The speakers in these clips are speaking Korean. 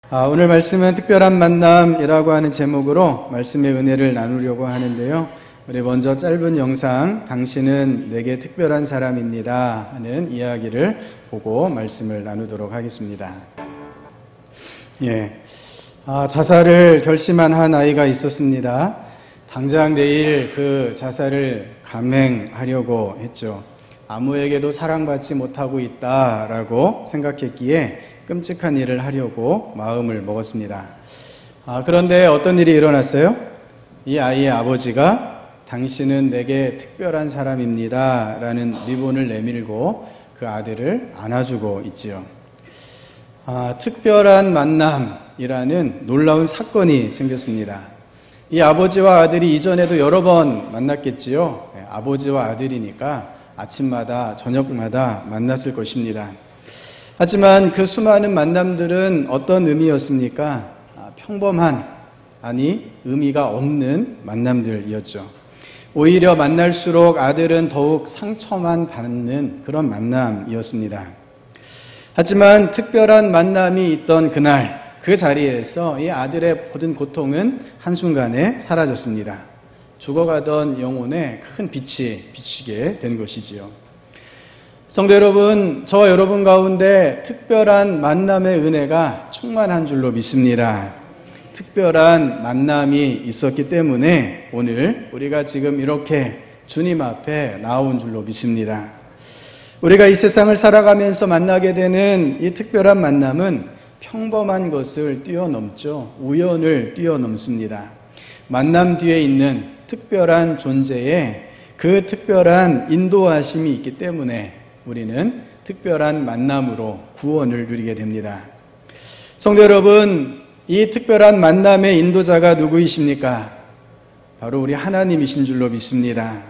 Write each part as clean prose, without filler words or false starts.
오늘 말씀은 특별한 만남이라고 하는 제목으로 말씀의 은혜를 나누려고 하는데요. 우리 먼저 짧은 영상 당신은 내게 특별한 사람입니다 하는 이야기를 보고 말씀을 나누도록 하겠습니다. 자살을 결심한 한 아이가 있었습니다. 당장 내일 그 자살을 감행하려고 했죠. 아무에게도 사랑받지 못하고 있다라고 생각했기에 끔찍한 일을 하려고 마음을 먹었습니다. 그런데 어떤 일이 일어났어요? 이 아이의 아버지가 당신은 내게 특별한 사람입니다 라는 리본을 내밀고 그 아들을 안아주고 있지요. 특별한 만남이라는 놀라운 사건이 생겼습니다. 이 아버지와 아들이 이전에도 여러 번 만났겠지요. 아버지와 아들이니까 아침마다 저녁마다 만났을 것입니다. 하지만 그 수많은 만남들은 어떤 의미였습니까? 평범한, 의미가 없는 만남들이었죠. 오히려 만날수록 아들은 더욱 상처만 받는 그런 만남이었습니다. 하지만 특별한 만남이 있던 그날, 그 자리에서 이 아들의 모든 고통은 한순간에 사라졌습니다. 죽어가던 영혼에 큰 빛이 비치게 된 것이지요. 성도 여러분, 저와 여러분 가운데 특별한 만남의 은혜가 충만한 줄로 믿습니다. 특별한 만남이 있었기 때문에 오늘 우리가 지금 이렇게 주님 앞에 나온 줄로 믿습니다. 우리가 이 세상을 살아가면서 만나게 되는 이 특별한 만남은 평범한 것을 뛰어넘죠. 우연을 뛰어넘습니다. 만남 뒤에 있는 특별한 존재에 그 특별한 인도하심이 있기 때문에 우리는 특별한 만남으로 구원을 누리게 됩니다. 성도 여러분, 이 특별한 만남의 인도자가 누구이십니까? 바로 우리 하나님이신 줄로 믿습니다.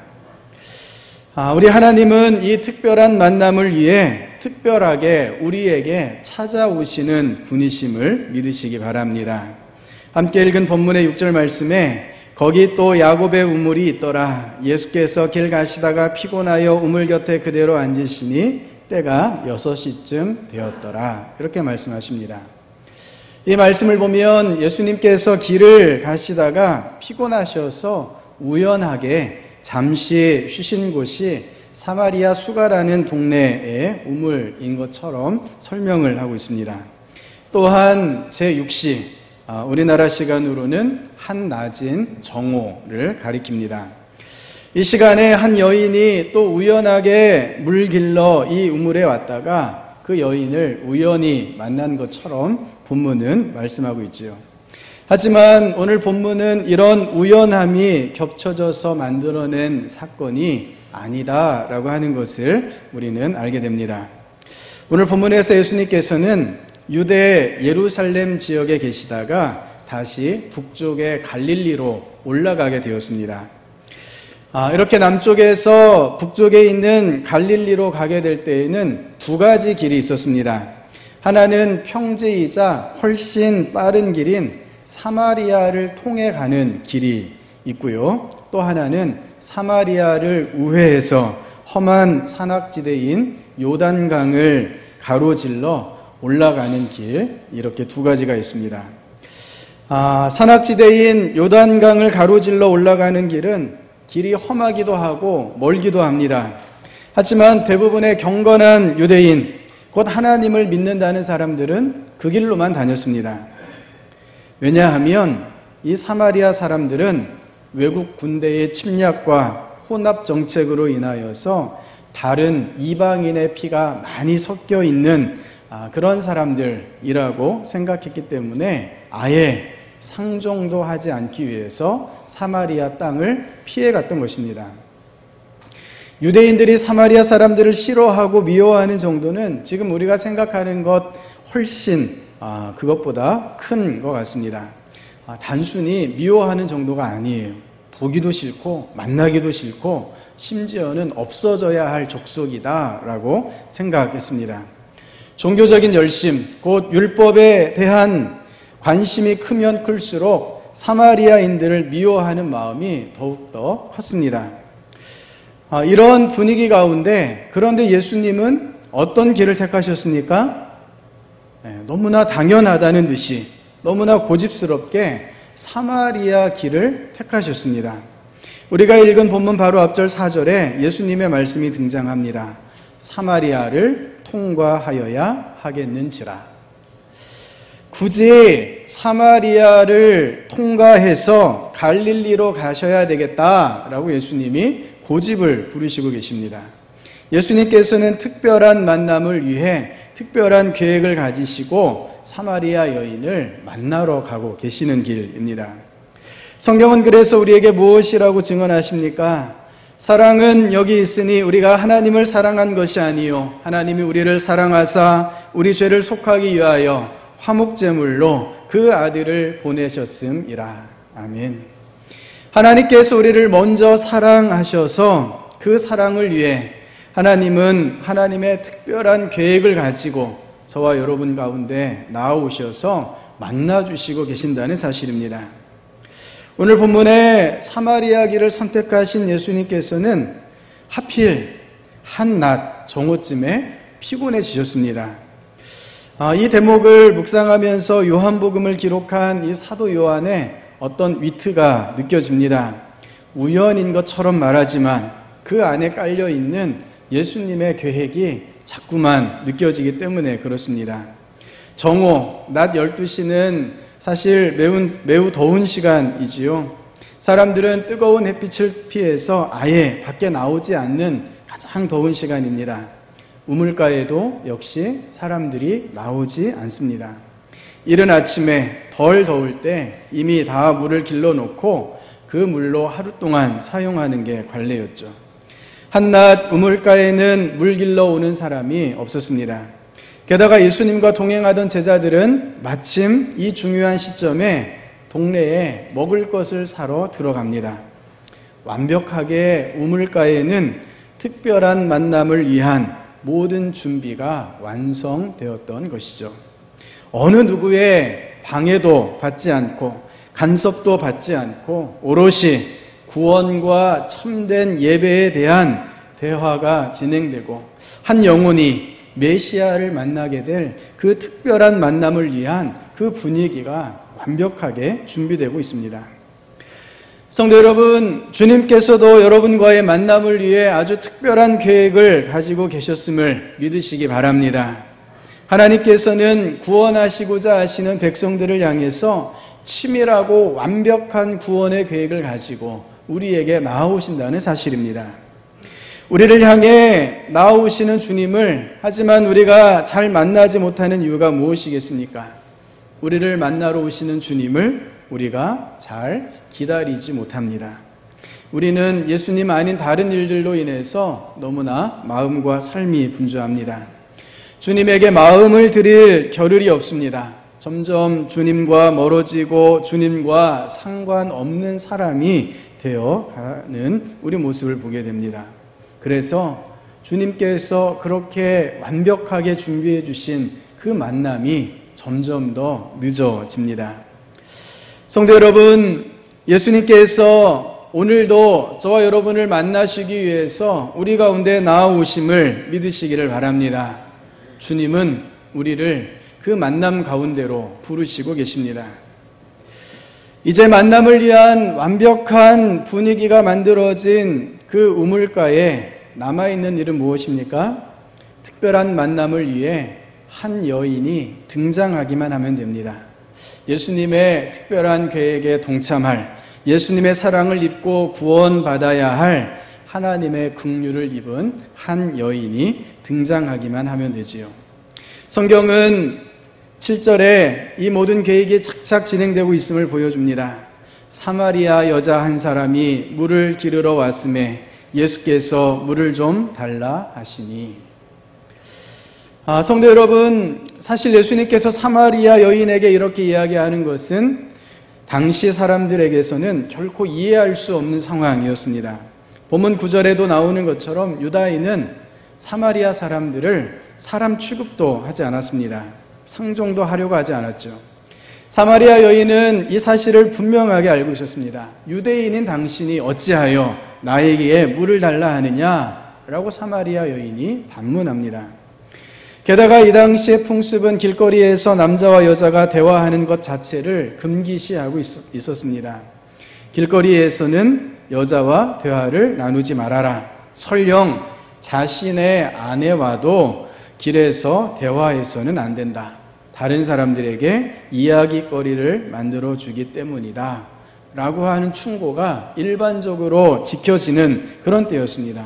우리 하나님은 이 특별한 만남을 위해 특별하게 우리에게 찾아오시는 분이심을 믿으시기 바랍니다. 함께 읽은 본문의 6절 말씀에 거기 또 야곱의 우물이 있더라. 예수께서 길 가시다가 피곤하여 우물 곁에 그대로 앉으시니 때가 6시쯤 되었더라. 이렇게 말씀하십니다. 이 말씀을 보면 예수님께서 길을 가시다가 피곤하셔서 우연하게 잠시 쉬신 곳이 사마리아 수가라는 동네의 우물인 것처럼 설명을 하고 있습니다. 또한 제6시 우리나라 시간으로는 한낮인 정오를 가리킵니다. 이 시간에 한 여인이 또 우연하게 물 길러 이 우물에 왔다가 그 여인을 우연히 만난 것처럼 본문은 말씀하고 있지요. 하지만 오늘 본문은 이런 우연함이 겹쳐져서 만들어낸 사건이 아니다라고 하는 것을 우리는 알게 됩니다. 오늘 본문에서 예수님께서는 유대 예루살렘 지역에 계시다가 다시 북쪽의 갈릴리로 올라가게 되었습니다. 이렇게 남쪽에서 북쪽에 있는 갈릴리로 가게 될 때에는 두 가지 길이 있었습니다. 하나는 평지이자 훨씬 빠른 길인 사마리아를 통해 가는 길이 있고요. 또 하나는 사마리아를 우회해서 험한 산악지대인 요단강을 가로질러 올라가는 길, 이렇게 두 가지가 있습니다. 산악지대인 요단강을 가로질러 올라가는 길은 길이 험하기도 하고 멀기도 합니다. 하지만 대부분의 경건한 유대인, 곧 하나님을 믿는다는 사람들은 그 길로만 다녔습니다. 왜냐하면 이 사마리아 사람들은 외국 군대의 침략과 혼합 정책으로 인하여서 다른 이방인의 피가 많이 섞여 있는 그런 사람들이라고 생각했기 때문에 아예 상종도 하지 않기 위해서 사마리아 땅을 피해갔던 것입니다. 유대인들이 사마리아 사람들을 싫어하고 미워하는 정도는 지금 우리가 생각하는 것 훨씬 그것보다 큰 것 같습니다. 단순히 미워하는 정도가 아니에요. 보기도 싫고 만나기도 싫고 심지어는 없어져야 할 족속이다라고 생각했습니다. 종교적인 열심, 곧 율법에 대한 관심이 크면 클수록 사마리아인들을 미워하는 마음이 더욱더 컸습니다. 이런 분위기 가운데 그런데 예수님은 어떤 길을 택하셨습니까? 너무나 당연하다는 듯이 너무나 고집스럽게 사마리아 길을 택하셨습니다. 우리가 읽은 본문 바로 앞절 4절에 예수님의 말씀이 등장합니다. 사마리아를 통과하여야 하겠는지라. 굳이 사마리아를 통과해서 갈릴리로 가셔야 되겠다라고 예수님이 고집을 부리시고 계십니다. 예수님께서는 특별한 만남을 위해 특별한 계획을 가지시고 사마리아 여인을 만나러 가고 계시는 길입니다. 성경은 그래서 우리에게 무엇이라고 증언하십니까? 사랑은 여기 있으니 우리가 하나님을 사랑한 것이 아니요 하나님이 우리를 사랑하사 우리 죄를 속하기 위하여 화목제물로 그 아들을 보내셨음이라. 아멘. 하나님께서 우리를 먼저 사랑하셔서 그 사랑을 위해 하나님은 하나님의 특별한 계획을 가지고 저와 여러분 가운데 나아오셔서 만나주시고 계신다는 사실입니다. 오늘 본문에 사마리아 길을 선택하신 예수님께서는 하필 한낮 정오쯤에 피곤해지셨습니다. 이 대목을 묵상하면서 요한복음을 기록한 이 사도 요한의 어떤 위트가 느껴집니다. 우연인 것처럼 말하지만 그 안에 깔려있는 예수님의 계획이 자꾸만 느껴지기 때문에 그렇습니다. 정오, 낮 12시는 사실 매우 더운 시간이지요. 사람들은 뜨거운 햇빛을 피해서 아예 밖에 나오지 않는 가장 더운 시간입니다. 우물가에도 역시 사람들이 나오지 않습니다. 이른 아침에 덜 더울 때 이미 다 물을 길러놓고 그 물로 하루 동안 사용하는 게 관례였죠. 한낮 우물가에는 물 길러 오는 사람이 없었습니다. 게다가 예수님과 동행하던 제자들은 마침 이 중요한 시점에 동네에 먹을 것을 사러 들어갑니다. 완벽하게 우물가에는 특별한 만남을 위한 모든 준비가 완성되었던 것이죠. 어느 누구의 방해도 받지 않고 간섭도 받지 않고 오롯이 구원과 참된 예배에 대한 대화가 진행되고 한 영혼이 메시아를 만나게 될 그 특별한 만남을 위한 그 분위기가 완벽하게 준비되고 있습니다. 성도 여러분, 주님께서도 여러분과의 만남을 위해 아주 특별한 계획을 가지고 계셨음을 믿으시기 바랍니다. 하나님께서는 구원하시고자 하시는 백성들을 향해서 치밀하고 완벽한 구원의 계획을 가지고 우리에게 나아오신다는 사실입니다. 우리를 향해 나아오시는 주님을 하지만 우리가 잘 만나지 못하는 이유가 무엇이겠습니까? 우리를 만나러 오시는 주님을 우리가 잘 기다리지 못합니다. 우리는 예수님 아닌 다른 일들로 인해서 너무나 마음과 삶이 분주합니다. 주님에게 마음을 드릴 겨를이 없습니다. 점점 주님과 멀어지고 주님과 상관없는 사람이 되어가는 우리 모습을 보게 됩니다. 그래서 주님께서 그렇게 완벽하게 준비해 주신 그 만남이 점점 더 늦어집니다. 성도 여러분, 예수님께서 오늘도 저와 여러분을 만나시기 위해서 우리 가운데 나아오심을 믿으시기를 바랍니다. 주님은 우리를 그 만남 가운데로 부르시고 계십니다. 이제 만남을 위한 완벽한 분위기가 만들어진 그 우물가에 남아있는 일은 무엇입니까? 특별한 만남을 위해 한 여인이 등장하기만 하면 됩니다. 예수님의 특별한 계획에 동참할, 예수님의 사랑을 입고 구원받아야 할 하나님의 긍휼을 입은 한 여인이 등장하기만 하면 되지요. 성경은 7절에 이 모든 계획이 착착 진행되고 있음을 보여줍니다. 사마리아 여자 한 사람이 물을 기르러 왔음에 예수께서 물을 좀 달라 하시니. 성도 여러분, 사실 예수님께서 사마리아 여인에게 이렇게 이야기하는 것은 당시 사람들에게서는 결코 이해할 수 없는 상황이었습니다. 본문 9절에도 나오는 것처럼 유다인은 사마리아 사람들을 사람 취급도 하지 않았습니다. 상종도 하려고 하지 않았죠. 사마리아 여인은 이 사실을 분명하게 알고 있었습니다. 유대인인 당신이 어찌하여 나에게 물을 달라 하느냐? 라고 사마리아 여인이 반문합니다. 게다가 이 당시의 풍습은 길거리에서 남자와 여자가 대화하는 것 자체를 금기시하고 있었습니다. 길거리에서는 여자와 대화를 나누지 말아라. 설령 자신의 아내와도 길에서 대화해서는 안 된다. 다른 사람들에게 이야기거리를 만들어 주기 때문이다. 라고 하는 충고가 일반적으로 지켜지는 그런 때였습니다.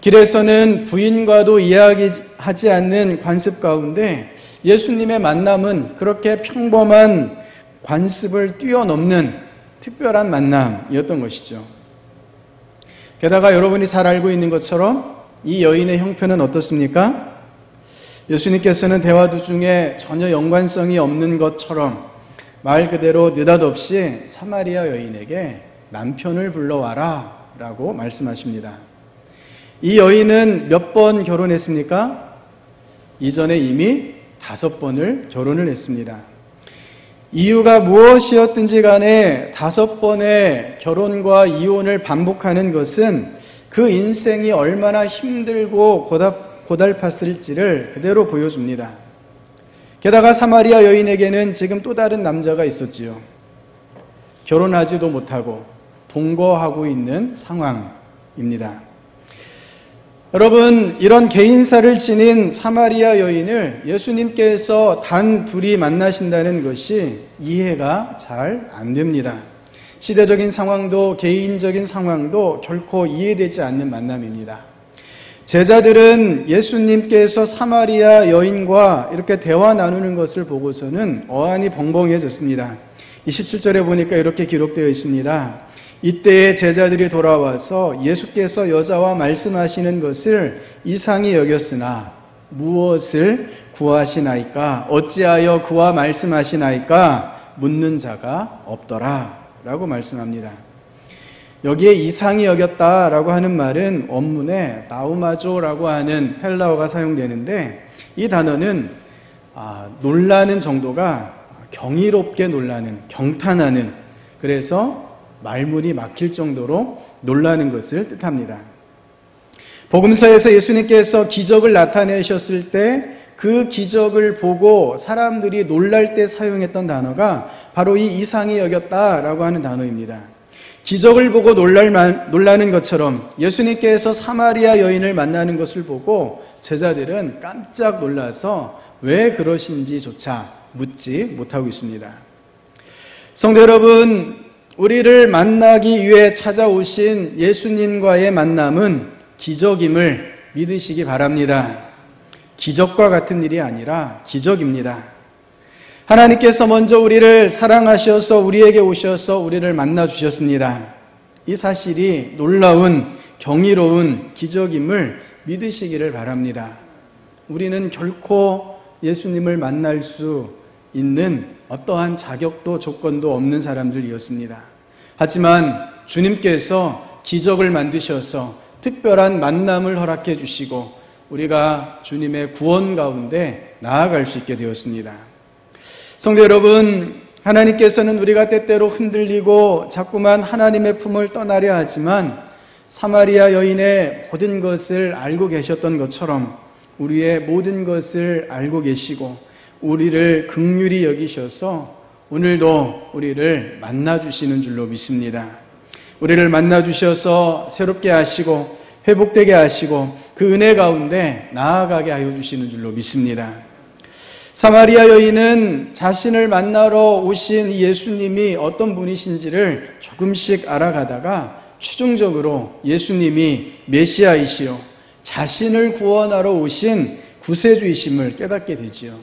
길에서는 부인과도 이야기하지 않는 관습 가운데 예수님의 만남은 그렇게 평범한 관습을 뛰어넘는 특별한 만남이었던 것이죠. 게다가 여러분이 잘 알고 있는 것처럼 이 여인의 형편은 어떻습니까? 예수님께서는 대화 도중에 전혀 연관성이 없는 것처럼 말 그대로 느닷없이 사마리아 여인에게 남편을 불러와라 라고 말씀하십니다. 이 여인은 몇 번 결혼했습니까? 이전에 이미 5번을 결혼을 했습니다. 이유가 무엇이었든지 간에 5번의 결혼과 이혼을 반복하는 것은 그 인생이 얼마나 힘들고 고달팠을지를 그대로 보여줍니다. 게다가 사마리아 여인에게는 지금 또 다른 남자가 있었지요. 결혼하지도 못하고 동거하고 있는 상황입니다. 여러분, 이런 개인사를 지닌 사마리아 여인을 예수님께서 단 둘이 만나신다는 것이 이해가 잘 안 됩니다. 시대적인 상황도 개인적인 상황도 결코 이해되지 않는 만남입니다. 제자들은 예수님께서 사마리아 여인과 이렇게 대화 나누는 것을 보고서는 어안이 벙벙해졌습니다. 27절에 보니까 이렇게 기록되어 있습니다. 이때에 제자들이 돌아와서 예수께서 여자와 말씀하시는 것을 이상히 여겼으나 무엇을 구하시나이까? 어찌하여 그와 말씀하시나이까? 묻는 자가 없더라 라고 말씀합니다. 여기에 이상히 여겼다라고 하는 말은 원문에 나우마조라고 하는 헬라어가 사용되는데 이 단어는 놀라는 정도가 경이롭게 놀라는, 경탄하는, 그래서 말문이 막힐 정도로 놀라는 것을 뜻합니다. 복음서에서 예수님께서 기적을 나타내셨을 때 그 기적을 보고 사람들이 놀랄 때 사용했던 단어가 바로 이 이상히 여겼다라고 하는 단어입니다. 기적을 보고 놀라는 것처럼 예수님께서 사마리아 여인을 만나는 것을 보고 제자들은 깜짝 놀라서 왜 그러신지조차 묻지 못하고 있습니다. 성도 여러분, 우리를 만나기 위해 찾아오신 예수님과의 만남은 기적임을 믿으시기 바랍니다. 기적과 같은 일이 아니라 기적입니다. 하나님께서 먼저 우리를 사랑하셔서 우리에게 오셔서 우리를 만나 주셨습니다. 이 사실이 놀라운 경이로운 기적임을 믿으시기를 바랍니다. 우리는 결코 예수님을 만날 수 있는 어떠한 자격도 조건도 없는 사람들이었습니다. 하지만 주님께서 기적을 만드셔서 특별한 만남을 허락해 주시고 우리가 주님의 구원 가운데 나아갈 수 있게 되었습니다. 성도 여러분, 하나님께서는 우리가 때때로 흔들리고 자꾸만 하나님의 품을 떠나려 하지만 사마리아 여인의 모든 것을 알고 계셨던 것처럼 우리의 모든 것을 알고 계시고 우리를 긍휼히 여기셔서 오늘도 우리를 만나주시는 줄로 믿습니다. 우리를 만나주셔서 새롭게 하시고 회복되게 하시고 그 은혜 가운데 나아가게 하여 주시는 줄로 믿습니다. 사마리아 여인은 자신을 만나러 오신 이 예수님이 어떤 분이신지를 조금씩 알아가다가 최종적으로 예수님이 메시아이시요 자신을 구원하러 오신 구세주이심을 깨닫게 되지요.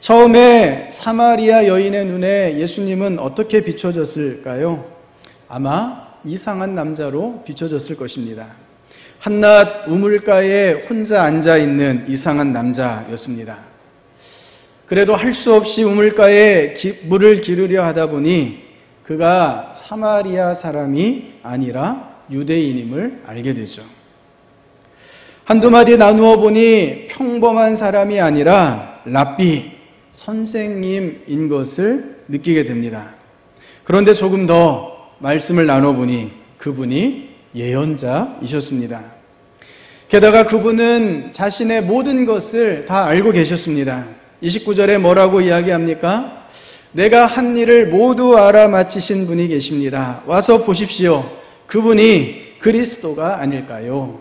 처음에 사마리아 여인의 눈에 예수님은 어떻게 비춰졌을까요? 아마 이상한 남자로 비춰졌을 것입니다. 한낮 우물가에 혼자 앉아있는 이상한 남자였습니다. 그래도 할 수 없이 우물가에 물을 기르려 하다 보니 그가 사마리아 사람이 아니라 유대인임을 알게 되죠. 한두 마디 나누어 보니 평범한 사람이 아니라 랍비, 선생님인 것을 느끼게 됩니다. 그런데 조금 더 말씀을 나눠보니 그분이 예언자이셨습니다. 게다가 그분은 자신의 모든 것을 다 알고 계셨습니다. 29절에 뭐라고 이야기합니까? 내가 한 일을 모두 알아맞히신 분이 계십니다. 와서 보십시오. 그분이 그리스도가 아닐까요?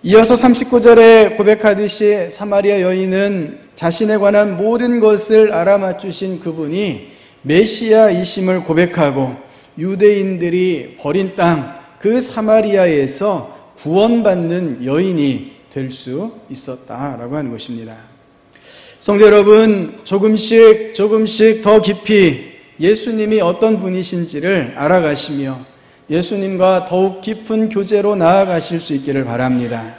이어서 39절에 고백하듯이 사마리아 여인은 자신에 관한 모든 것을 알아맞추신 그분이 메시아이심을 고백하고 유대인들이 버린 땅 그 사마리아에서 구원받는 여인이 될 수 있었다라고 하는 것입니다. 성도 여러분, 조금씩 더 깊이 예수님이 어떤 분이신지를 알아가시며 예수님과 더욱 깊은 교제로 나아가실 수 있기를 바랍니다.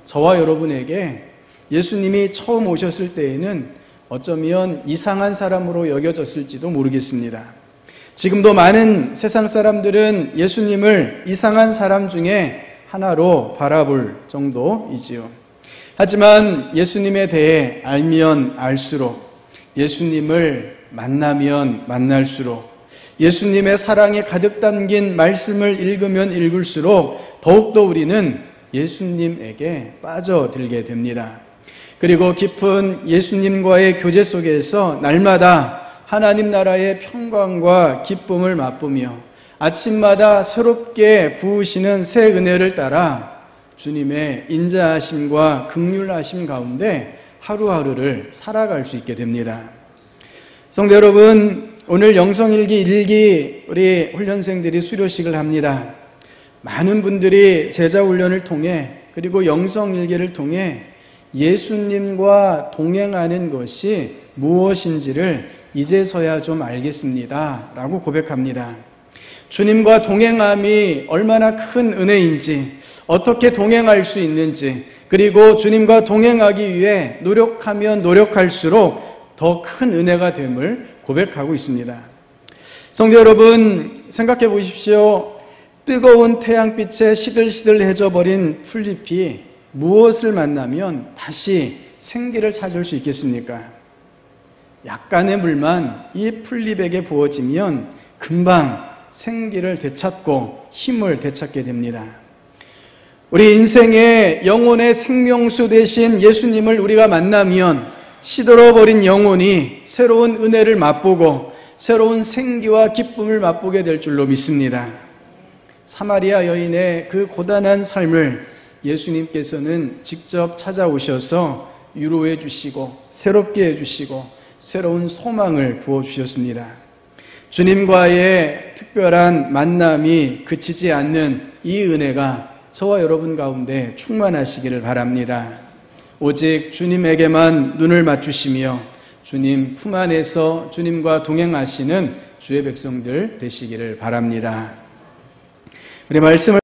저와 여러분에게 예수님이 처음 오셨을 때에는 어쩌면 이상한 사람으로 여겨졌을지도 모르겠습니다. 지금도 많은 세상 사람들은 예수님을 이상한 사람 중에 하나로 바라볼 정도이지요. 하지만 예수님에 대해 알면 알수록, 예수님을 만나면 만날수록, 예수님의 사랑이 가득 담긴 말씀을 읽으면 읽을수록 더욱더 우리는 예수님에게 빠져들게 됩니다. 그리고 깊은 예수님과의 교제 속에서 날마다 하나님 나라의 평강과 기쁨을 맛보며 아침마다 새롭게 부으시는 새 은혜를 따라 주님의 인자하심과 긍휼하심 가운데 하루하루를 살아갈 수 있게 됩니다. 성도 여러분, 오늘 영성일기 1기 우리 훈련생들이 수료식을 합니다. 많은 분들이 제자훈련을 통해 그리고 영성일기를 통해 예수님과 동행하는 것이 무엇인지를 이제서야 좀 알겠습니다 라고 고백합니다. 주님과 동행함이 얼마나 큰 은혜인지, 어떻게 동행할 수 있는지, 그리고 주님과 동행하기 위해 노력하면 노력할수록 더 큰 은혜가 됨을 고백하고 있습니다. 성도 여러분, 생각해 보십시오. 뜨거운 태양빛에 시들시들해져 버린 풀잎이 무엇을 만나면 다시 생기를 찾을 수 있겠습니까? 약간의 물만 이 풀잎에게 부어지면 금방 생기를 되찾고 힘을 되찾게 됩니다. 우리 인생의 영혼의 생명수 되신 예수님을 우리가 만나면 시들어버린 영혼이 새로운 은혜를 맛보고 새로운 생기와 기쁨을 맛보게 될 줄로 믿습니다. 사마리아 여인의 그 고단한 삶을 예수님께서는 직접 찾아오셔서 위로해 주시고 새롭게 해주시고 새로운 소망을 부어주셨습니다. 주님과의 특별한 만남이 그치지 않는 이 은혜가 저와 여러분 가운데 충만하시기를 바랍니다. 오직 주님에게만 눈을 맞추시며 주님 품 안에서 주님과 동행하시는 주의 백성들 되시기를 바랍니다. 우리 말씀을